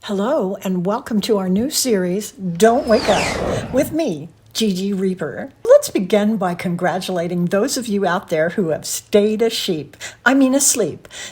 Hello, and welcome to our new series, Don't Wake Up, with me, Gigi Reaper. Let's begin by congratulating those of you out there who have stayed asleep.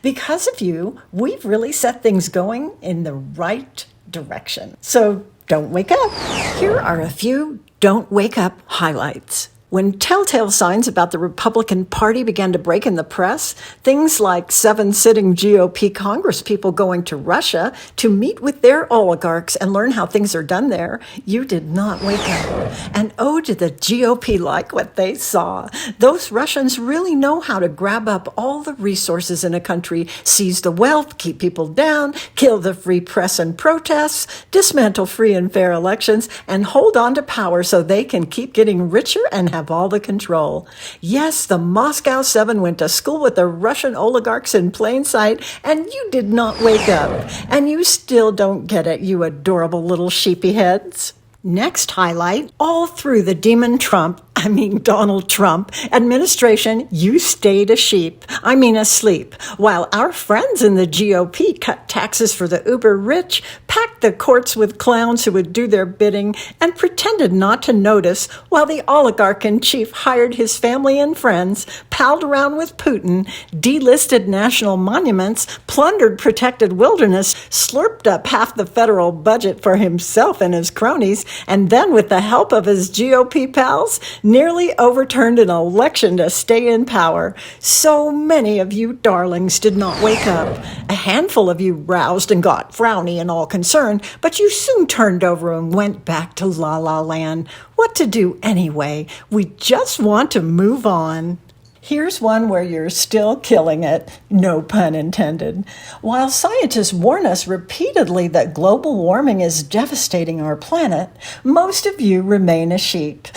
Because of you, we've really set things going in the right direction. So don't wake up. Here are a few Don't Wake Up highlights. When telltale signs about the Republican Party began to break in the press, things like 7 sitting GOP congresspeople going to Russia to meet with their oligarchs and learn how things are done there, you did not wake up. And oh, did the GOP like what they saw. Those Russians really know how to grab up all the resources in a country, seize the wealth, keep people down, kill the free press and protests, dismantle free and fair elections, and hold on to power so they can keep getting richer and have all the control. Yes, the Moscow 7 went to school with the Russian oligarchs in plain sight, and you did not wake up. And you still don't get it, you adorable little sheepy heads. Next highlight, all through the Donald Trump administration, you stayed asleep, while our friends in the GOP cut taxes for the uber rich, packed the courts with clowns who would do their bidding, and pretended not to notice while the oligarch-in-chief hired his family and friends, palled around with Putin, delisted national monuments, plundered protected wilderness, slurped up half the federal budget for himself and his cronies, and then with the help of his GOP pals, nearly overturned an election to stay in power. So many of you darlings did not wake up. A handful of you roused and got frowny and all concerned, but you soon turned over and went back to La La Land. What to do anyway? We just want to move on. Here's one where you're still killing it, no pun intended. While scientists warn us repeatedly that global warming is devastating our planet, most of you remain asleep,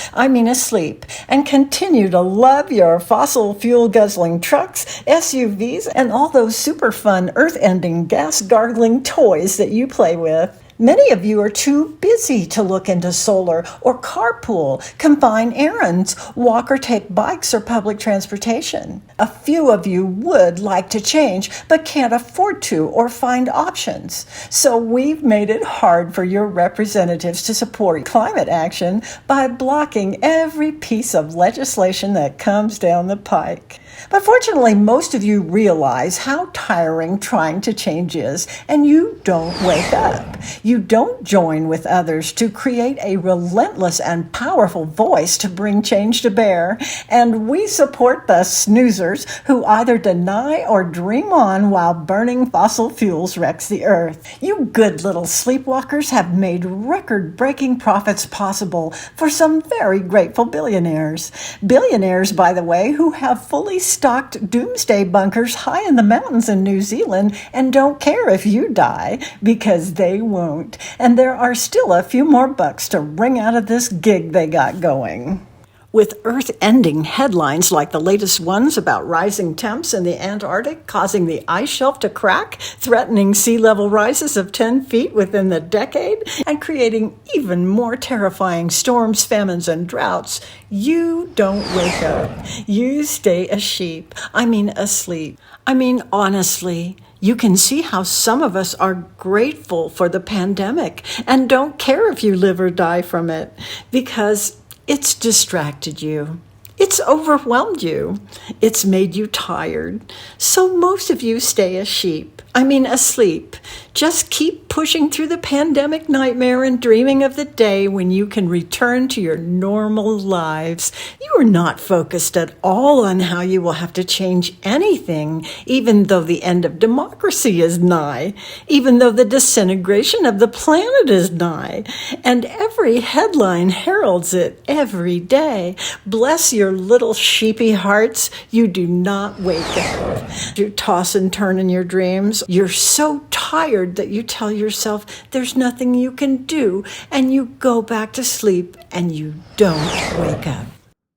and continue to love your fossil fuel guzzling trucks, SUVs, and all those super fun earth-ending gas-gargling toys that you play with. Many of you are too busy to look into solar or carpool, combine errands, walk or take bikes or public transportation. A few of you would like to change, but can't afford to or find options. So we've made it hard for your representatives to support climate action by blocking every piece of legislation that comes down the pike. But fortunately, most of you realize how tiring trying to change is, and you don't wake up. You don't join with others to create a relentless and powerful voice to bring change to bear. And we support the snoozers who either deny or dream on while burning fossil fuels wrecks the earth. You good little sleepwalkers have made record-breaking profits possible for some very grateful billionaires. Billionaires, by the way, who have fully stocked doomsday bunkers high in the mountains in New Zealand and don't care if you die, because they won't. And there are still a few more bucks to wring out of this gig they got going. With earth-ending headlines like the latest ones about rising temps in the Antarctic causing the ice shelf to crack, threatening sea level rises of 10 feet within the decade, and creating even more terrifying storms, famines, and droughts, you don't wake up. You stay asleep. Honestly, you can see how some of us are grateful for the pandemic and don't care if you live or die from it, because it's distracted you. It's overwhelmed you. It's made you tired. So most of you stay asleep. Just keep pushing through the pandemic nightmare and dreaming of the day when you can return to your normal lives. You are not focused at all on how you will have to change anything, even though the end of democracy is nigh, even though the disintegration of the planet is nigh, and every headline heralds it every day. Bless your little sheepy hearts, you do not wake up. You toss and turn in your dreams. You're so tired that you tell yourself there's nothing you can do, and you go back to sleep and you don't wake up.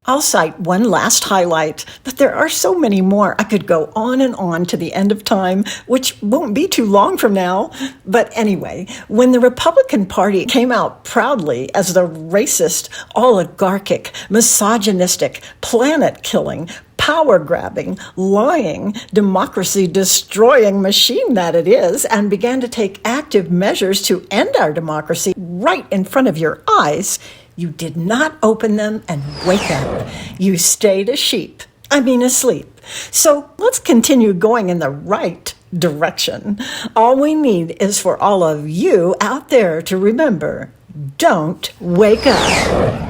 I'll cite one last highlight, but there are so many more. I could go on and on to the end of time, which won't be too long from now. But anyway, when the Republican Party came out proudly as the racist, oligarchic, misogynistic, planet-killing, power-grabbing, lying, democracy-destroying machine that it is, and began to take active measures to end our democracy right in front of your eyes, you did not open them and wake up. You stayed asleep. So let's continue going in the right direction. All we need is for all of you out there to remember, don't wake up.